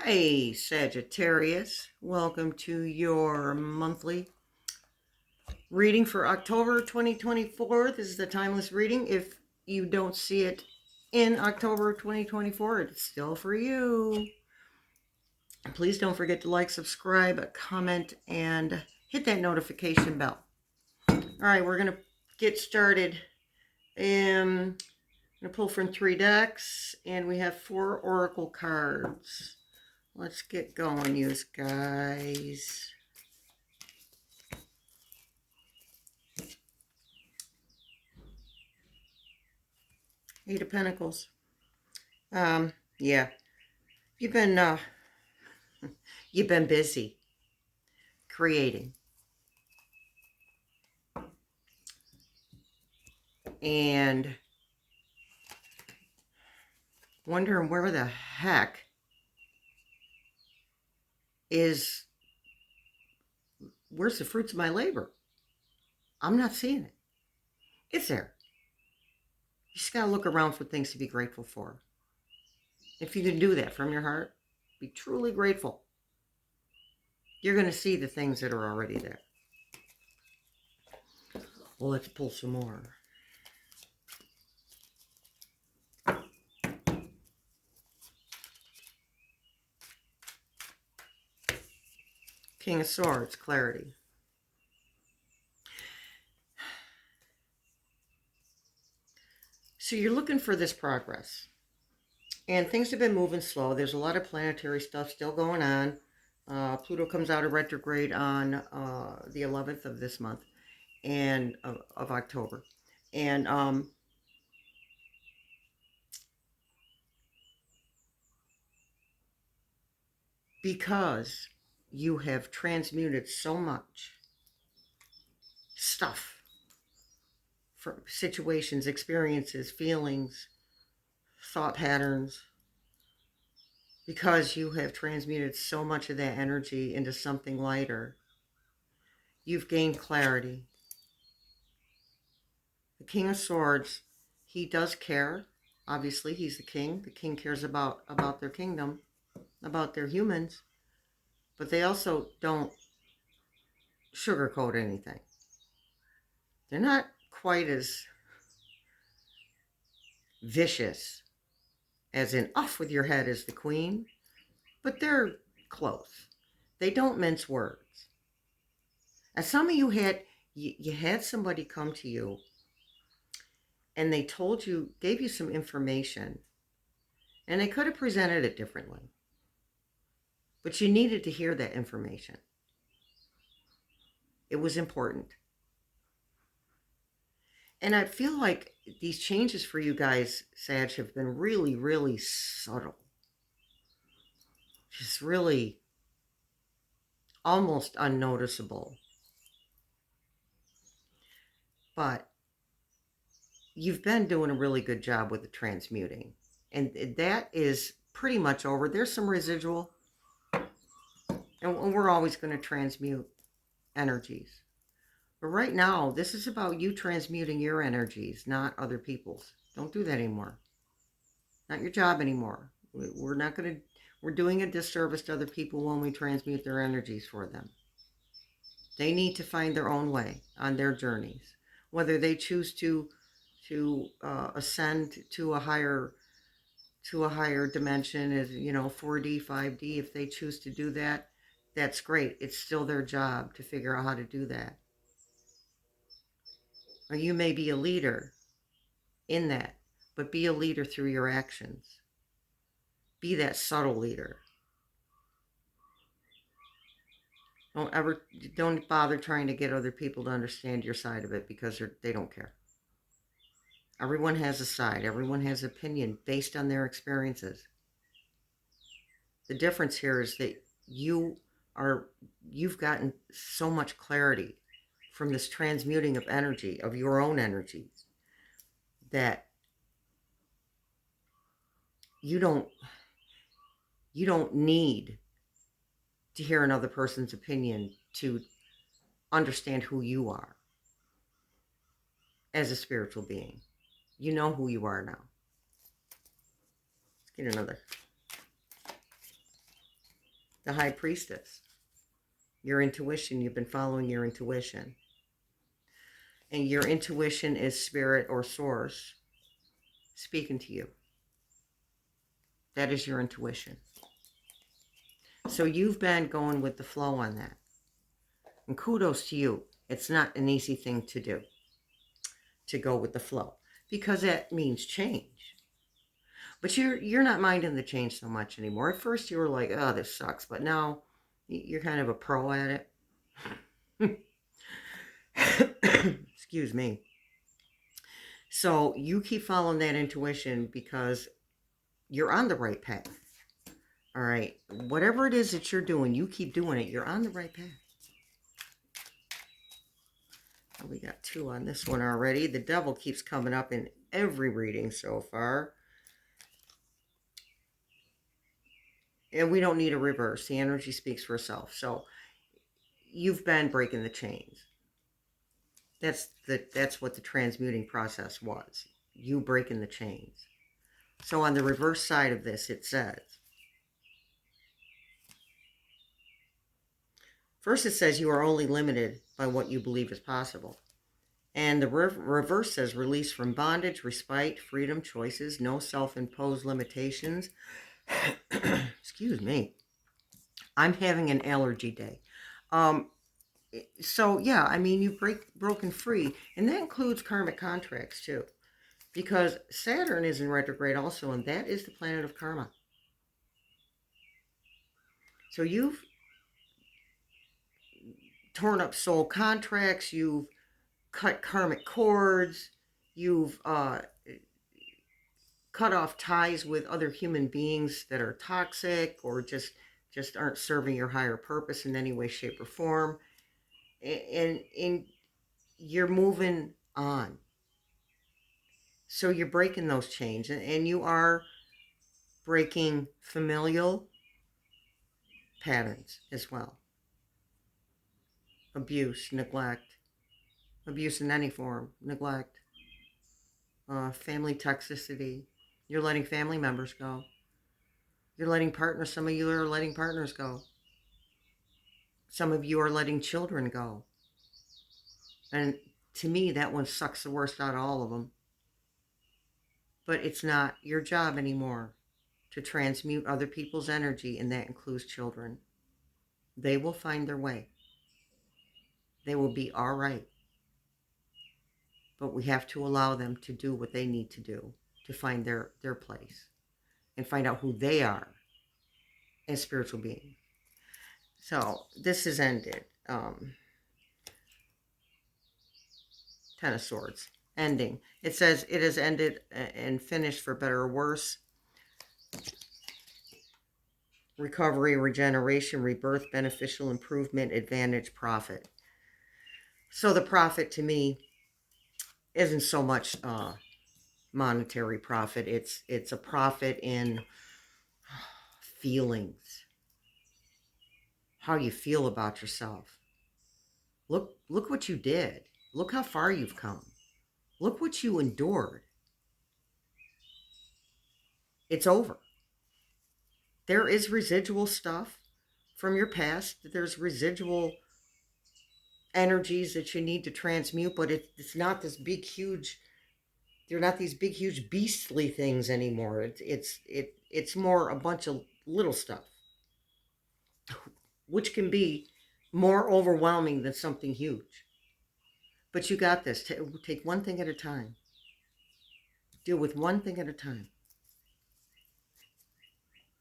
Hey, Sagittarius. Welcome to your monthly reading for October 2024. This is the timeless reading. If you don't see it in October 2024, it's still for you. Please don't forget to like, subscribe, comment, and hit that notification bell. All right, we're going to get started. I'm going to pull from 3 decks, and we have 4 oracle cards. Let's get going, you guys. 8 of Pentacles. Yeah, you've been you've been busy creating and wondering where the heck where's the fruits of my labor? I'm not seeing it. It's there. You just gotta look around for things to be grateful for. If you can do that from your heart, be truly grateful. You're gonna see the things that are already there. Well, let's pull some more. King of Swords, clarity. So you're looking for this progress. And things have been moving slow. There's a lot of planetary stuff still going on. Pluto comes out of retrograde on the 11th of this month and of October. And because you have transmuted so much stuff from situations, experiences, feelings, thought patterns, because you have transmuted so much of that energy into something lighter, you've gained clarity. The King of Swords, he does care. Obviously, he's the king. The king cares about their kingdom, about their humans, but they also don't sugarcoat anything. They're not quite as vicious as in off with your head as the queen, but they're close. They don't mince words. And some of you had somebody come to you and they gave you some information, and they could have presented it differently, but you needed to hear that information. It was important. And I feel like these changes for you guys, Sag, have been really, really subtle. Just really almost unnoticeable. But you've been doing a really good job with the transmuting. And that is pretty much over. There's some residual. And we're always going to transmute energies. But right now, this is about you transmuting your energies, not other people's. Don't do that anymore. Not your job anymore. We're doing a disservice to other people when we transmute their energies for them. They need to find their own way on their journeys. Whether they choose to ascend to a higher dimension, as 4D, 5D, if they choose to do that, that's great. It's still their job to figure out how to do that. Or you may be a leader in that, but be a leader through your actions. Be that subtle leader. Don't bother trying to get other people to understand your side of it, because they don't care. Everyone has a side. Everyone has an opinion based on their experiences. The difference here is that you've gotten so much clarity from this transmuting of energy, of your own energies, that you don't need to hear another person's opinion to understand who you are as a spiritual being. You know who you are now. Let's get another. The High Priestess. Your intuition. You've been following your intuition. And your intuition is spirit or source speaking to you. That is your intuition. So you've been going with the flow on that. And kudos to you. It's not an easy thing to do, to go with the flow, because that means change. But you're not minding the change so much anymore. At first you were like, oh, this sucks. But now you're kind of a pro at it. Excuse me. So you keep following that intuition because you're on the right path. All right. Whatever it is that you're doing, you keep doing it. You're on the right path. Oh, we got 2 on this one already. The devil keeps coming up in every reading so far. And we don't need a reverse. The energy speaks for itself. So you've been breaking the chains. That's what the transmuting process was. You breaking the chains. So on the reverse side of this, it says, first it says you are only limited by what you believe is possible. And the reverse says release from bondage, respite, freedom, choices, no self-imposed limitations. Excuse me. I'm having an allergy day. So yeah, I mean, you've broken free, and that includes karmic contracts too, because Saturn is in retrograde also, and that is the planet of karma. So you've torn up soul contracts, you've cut karmic cords, you've cut off ties with other human beings that are toxic or just aren't serving your higher purpose in any way, shape, or form. And you're moving on. So you're breaking those chains, and you are breaking familial patterns as well. Abuse, neglect, abuse in any form, neglect, family toxicity. You're letting family members go. You're letting partners, some of you are letting partners go. Some of you are letting children go. And to me, that one sucks the worst out of all of them. But it's not your job anymore to transmute other people's energy, and that includes children. They will find their way. They will be all right. But we have to allow them to do what they need to do to find their place and find out who they are as spiritual beings. So this has ended. 10 of Swords. Ending. It says it has ended and finished for better or worse. Recovery, regeneration, rebirth, beneficial improvement, advantage, profit. So the profit to me isn't so much monetary profit. It's a profit in feelings. How you feel about yourself. Look what you did. Look how far you've come. Look what you endured. It's over. There is residual stuff from your past. There's residual energies that you need to transmute, but it's not this big, huge, they're not these big, huge beastly things anymore. It's more a bunch of little stuff, which can be more overwhelming than something huge. But you got this. Take one thing at a time. Deal with one thing at a time.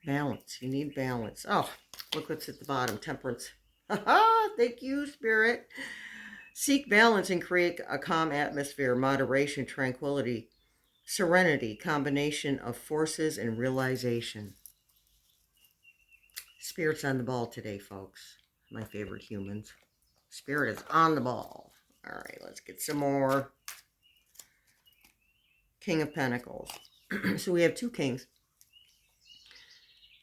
Balance. You need balance. Oh, look what's at the bottom. Temperance. Thank you, Spirit. Seek balance and create a calm atmosphere, moderation, tranquility, serenity, combination of forces and realization. Spirit's on the ball today, folks. My favorite humans. Spirit is on the ball. All right, let's get some more. King of Pentacles. So we have 2 kings.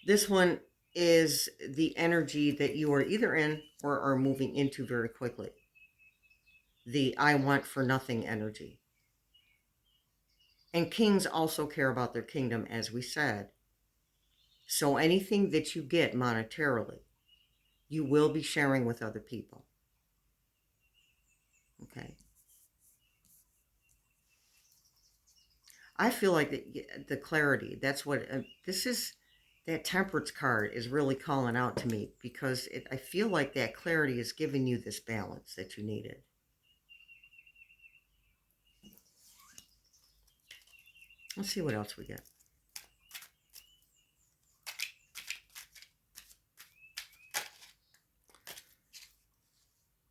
This one is the energy that you are either in or are moving into very quickly. The I want for nothing energy. And kings also care about their kingdom, as we said. So anything that you get monetarily you will be sharing with other people. Okay. I feel like the clarity, that's what, this is, that temperance card is really calling out to me, because I feel like that clarity is giving you this balance that you needed. Let's see what else we get.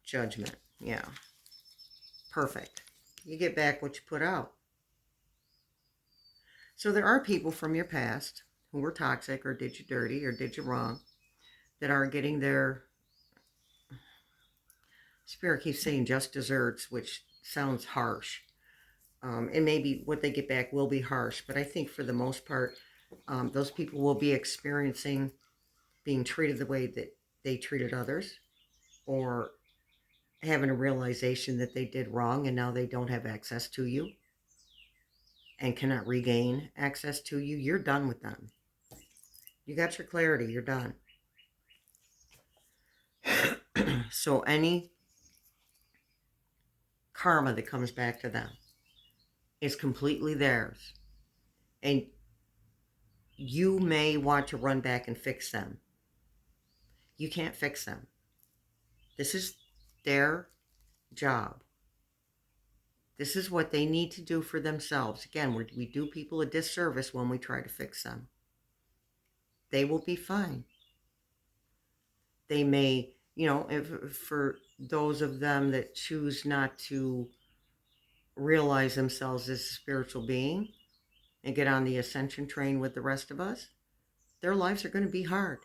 Judgment. Yeah. Perfect. You get back what you put out. So there are people from your past who were toxic or did you dirty or did you wrong that are getting their, Spirit keeps saying just desserts, which sounds harsh. And maybe what they get back will be harsh, but I think for the most part, those people will be experiencing being treated the way that they treated others, or having a realization that they did wrong and now they don't have access to you and cannot regain access to you. You're done with them. You got your clarity. You're done. So any karma that comes back to them is completely theirs. And you may want to run back and fix them. You can't fix them. This is their job. This is what they need to do for themselves. Again, we do people a disservice when we try to fix them. They will be fine. They may, for those of them that choose not to realize themselves as a spiritual being and get on the ascension train with the rest of us, their lives are going to be hard.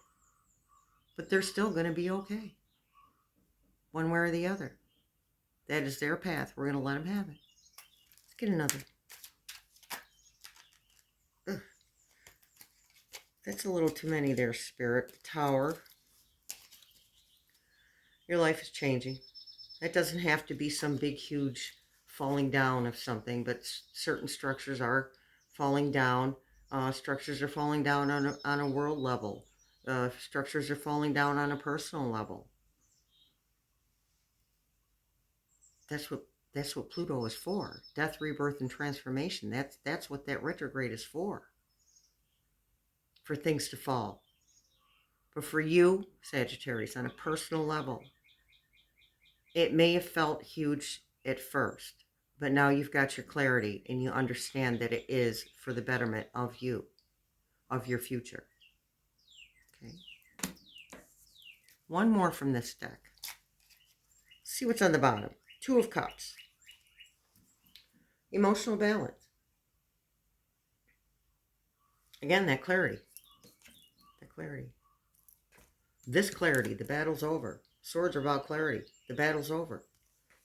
But they're still going to be okay. One way or the other. That is their path. We're going to let them have it. Let's get another. Ugh. That's a little too many there, Spirit. Tower. Your life is changing. That doesn't have to be some big, huge falling down of something, but certain structures are falling down. Structures are falling down on a world level. Structures are falling down on a personal level. That's what Pluto is for. Death, rebirth, and transformation. That's what that retrograde is for. For things to fall. But for you, Sagittarius, on a personal level, it may have felt huge at first, but now you've got your clarity and you understand that it is for the betterment of you, of your future. Okay. One more from this deck. See what's on the bottom. Two of Cups. Emotional balance. Again, that clarity. That clarity. This clarity, the battle's over. Swords are about clarity. The battle's over.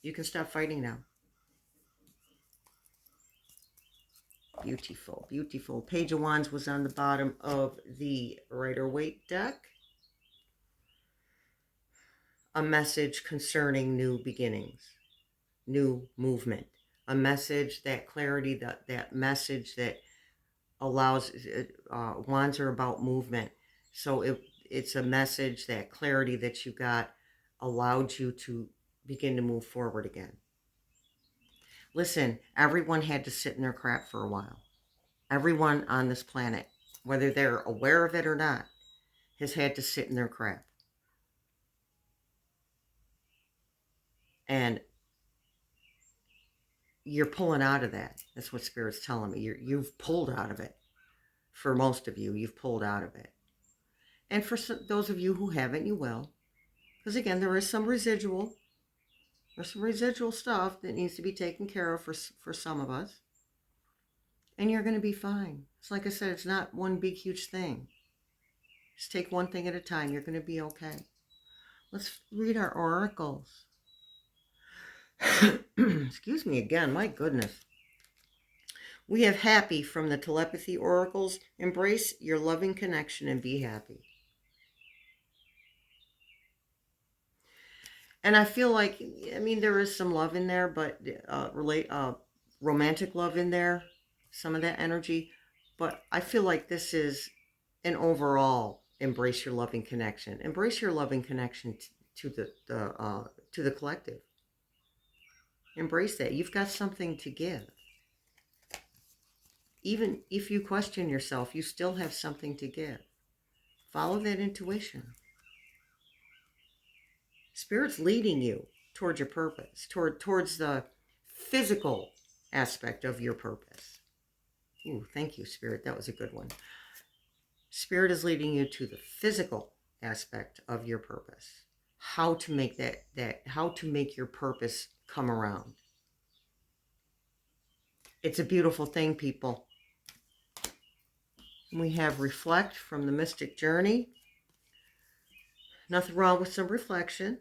You can stop fighting now. Beautiful, beautiful. Page of Wands was on the bottom of the Rider-Waite deck. A message concerning new beginnings, new movement. A message, that clarity, that message that allows, Wands are about movement. So it's a message, that clarity that you got allowed you to begin to move forward again. Listen, everyone had to sit in their crap for a while. Everyone on this planet, whether they're aware of it or not, has had to sit in their crap. And you're pulling out of that. That's what Spirit's telling me. You've pulled out of it. For most of you, you've pulled out of it. And for those of you who haven't, you will. Because again, there is some residual. There's some residual stuff that needs to be taken care of for some of us. And you're going to be fine. It's like I said, it's not one big, huge thing. Just take one thing at a time. You're going to be okay. Let's read our oracles. Excuse me again. My goodness. We have happy from the telepathy oracles. Embrace your loving connection and be happy. And I feel like, there is some love in there, but romantic love in there, some of that energy. But I feel like this is an overall embrace your loving connection. Embrace your loving connection to the collective. Embrace that. You've got something to give. Even if you question yourself, you still have something to give. Follow that intuition. Spirit's leading you towards your purpose, towards the physical aspect of your purpose. Ooh, thank you, Spirit. That was a good one. Spirit is leading you to the physical aspect of your purpose. How to make how to make your purpose come around. It's a beautiful thing, people. We have reflect from the mystic journey. Nothing wrong with some reflection.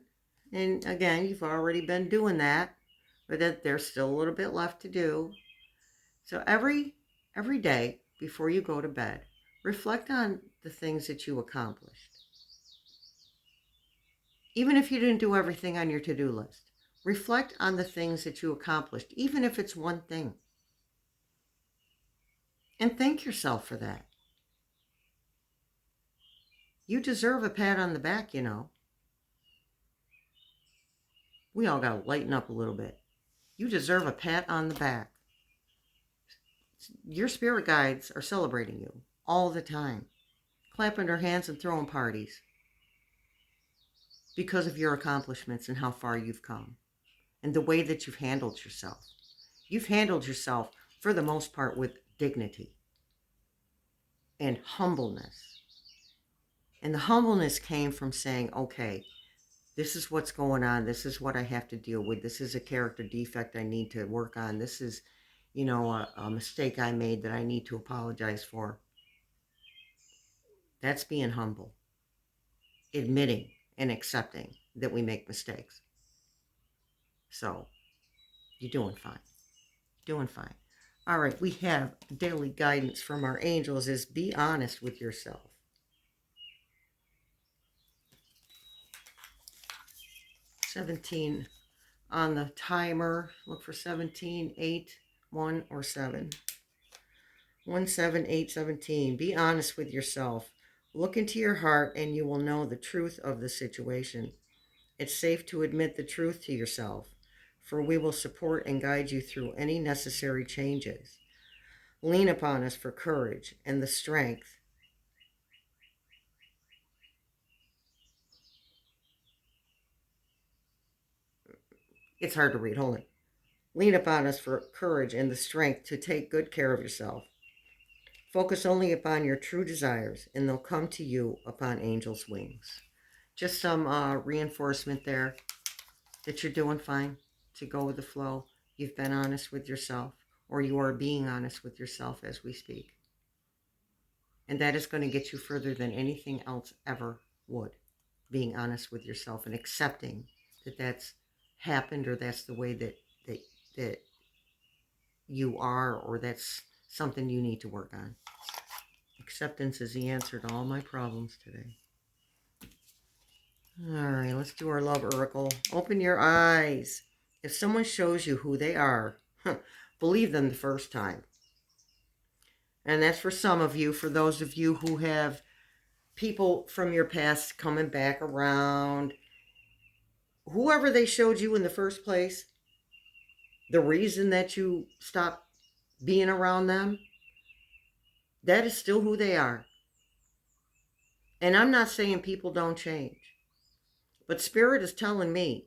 And again, you've already been doing that, but there's still a little bit left to do. So every day before you go to bed, reflect on the things that you accomplished. Even if you didn't do everything on your to-do list, reflect on the things that you accomplished, even if it's one thing. And thank yourself for that. You deserve a pat on the back, you know. We all got to lighten up a little bit. You deserve a pat on the back. Your spirit guides are celebrating you all the time, clapping their hands and throwing parties because of your accomplishments and how far you've come and the way that you've handled yourself. You've handled yourself, for the most part, with dignity and humbleness. And the humbleness came from saying, okay, this is what's going on. This is what I have to deal with. This is a character defect I need to work on. This is, a mistake I made that I need to apologize for. That's being humble. Admitting and accepting that we make mistakes. So, you're doing fine. Doing fine. All right, we have daily guidance from our angels is be honest with yourself. (17) on the timer. Look for 17, 8, 1, or 7. 1, 7, 8, 17. Be honest with yourself. Look into your heart and you will know the truth of the situation. It's safe to admit the truth to yourself, for we will support and guide you through any necessary changes. Lean upon us for courage and the strength It's hard to read. Hold on. Lean upon us for courage and the strength to take good care of yourself. Focus only upon your true desires, and they'll come to you upon angels' wings. Just some reinforcement there that you're doing fine, to go with the flow. You've been honest with yourself, or you are being honest with yourself as we speak. And that is going to get you further than anything else ever would. Being honest with yourself and accepting that that's happened, or that's the way that you are, or that's something you need to work on. Acceptance is the answer to all my problems today. All right, let's do our love oracle. Open your eyes. If someone shows you who they are, believe them the first time. And that's for some of you. For those of you who have people from your past coming back around, whoever they showed you in the first place, the reason that you stopped being around them, that is still who they are. And I'm not saying people don't change, but Spirit is telling me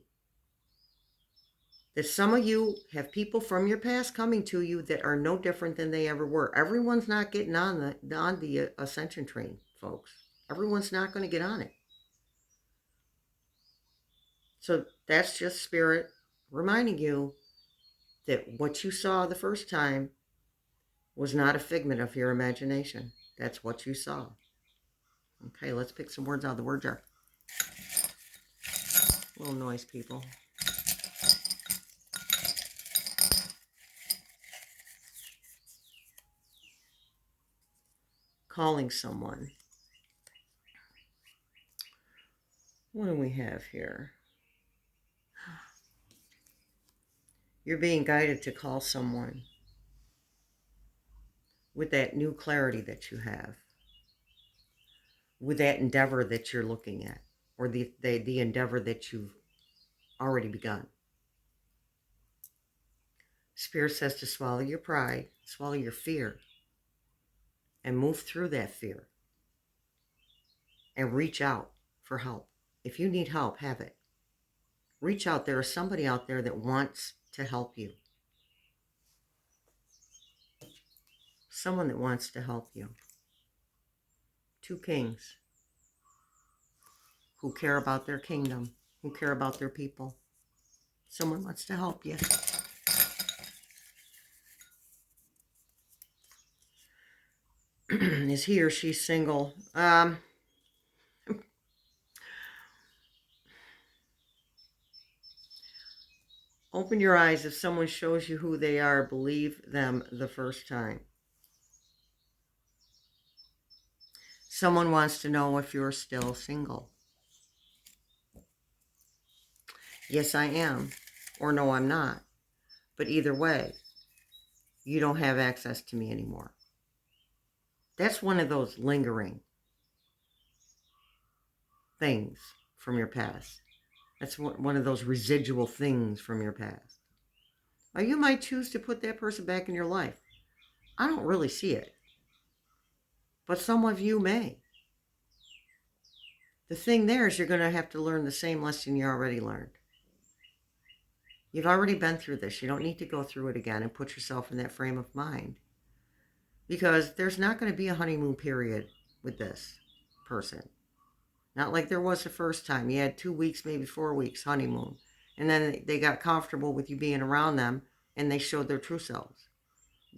that some of you have people from your past coming to you that are no different than they ever were. Everyone's not getting on the ascension train, folks. Everyone's not going to get on it. So that's just Spirit reminding you that what you saw the first time was not a figment of your imagination. That's what you saw. Okay, let's pick some words out of the word jar. A little noise, people. Calling someone. What do we have here? You're being guided to call someone with that new clarity that you have. with that endeavor that you're looking at, or the endeavor that you've already begun. Spirit says to swallow your pride, swallow your fear, and move through that fear and reach out for help. If you need help, have it. Reach out. There is somebody out there that wants to help you. Someone that wants to help you. 2 kings who care about their kingdom, who care about their people. Someone wants to help you. Is he or she single? Open your eyes. If someone shows you who they are, believe them the first time. Someone wants to know if you're still single. Yes, I am. Or no, I'm not. But either way, you don't have access to me anymore. That's one of those lingering things from your past. That's one of those residual things from your past. Now, you might choose to put that person back in your life. I don't really see it. But some of you may. The thing there is you're going to have to learn the same lesson you already learned. You've already been through this. You don't need to go through it again and put yourself in that frame of mind. Because there's not going to be a honeymoon period with this person. Not like there was the first time. You had 2 weeks, maybe 4 weeks honeymoon. And then they got comfortable with you being around them and they showed their true selves.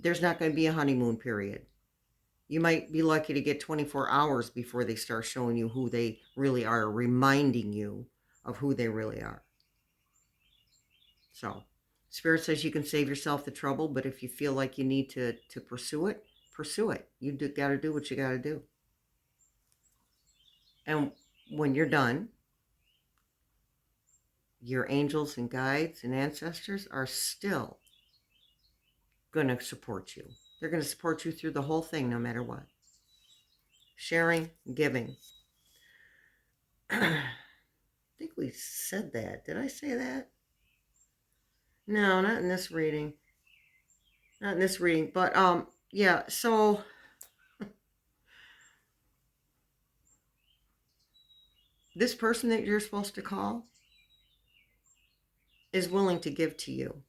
There's not going to be a honeymoon period. You might be lucky to get 24 hours before they start showing you who they really are, reminding you of who they really are. So, Spirit says you can save yourself the trouble, but if you feel like you need to pursue it, pursue it. You got to do what you got to do. And when you're done, your angels and guides and ancestors are still going to support you. They're going to support you through the whole thing, no matter what. Sharing, giving. I think we said that. Did I say that? No, not in this reading. Not in this reading. But, yeah, so this person that you're supposed to call is willing to give to you.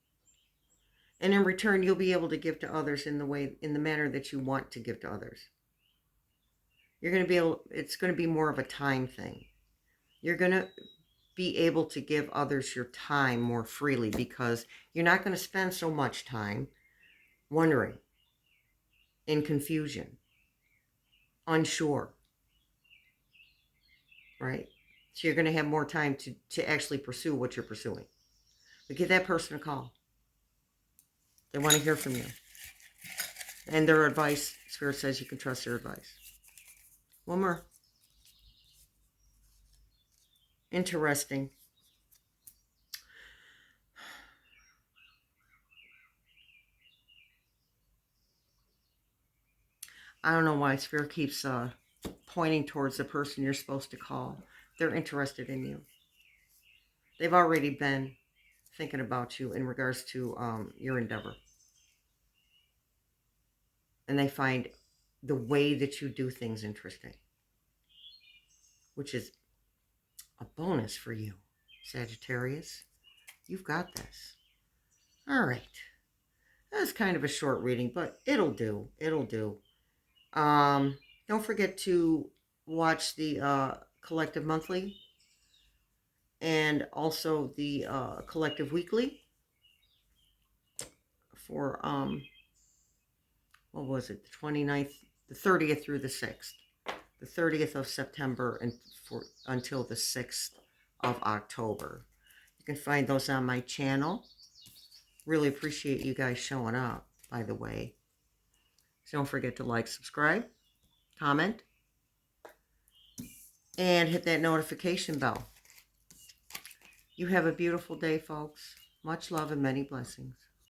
And in return, you'll be able to give to others in the manner that you want to give to others. You're going to be able, it's going to be more of a time thing. You're going to be able to give others your time more freely because you're not going to spend so much time wondering, in confusion, unsure, right? So you're going to have more time to actually pursue what you're pursuing. But give that person a call. They want to hear from you. And their advice, Spirit says you can trust their advice. One more. Interesting. I don't know why Spirit keeps pointing towards the person you're supposed to call. They're interested in you. They've already been thinking about you in regards to your endeavor. And they find the way that you do things interesting, which is a bonus for you, Sagittarius. You've got this. All right. That's kind of a short reading, but it'll do. It'll do. Don't forget to watch the Collective Monthly and also the Collective Weekly for, what was it, the 29th, the 30th through the 6th. The 30th of September and until the 6th of October. You can find those on my channel. Really appreciate you guys showing up, by the way. So don't forget to like, subscribe, comment, and hit that notification bell. You have a beautiful day, folks. Much love and many blessings.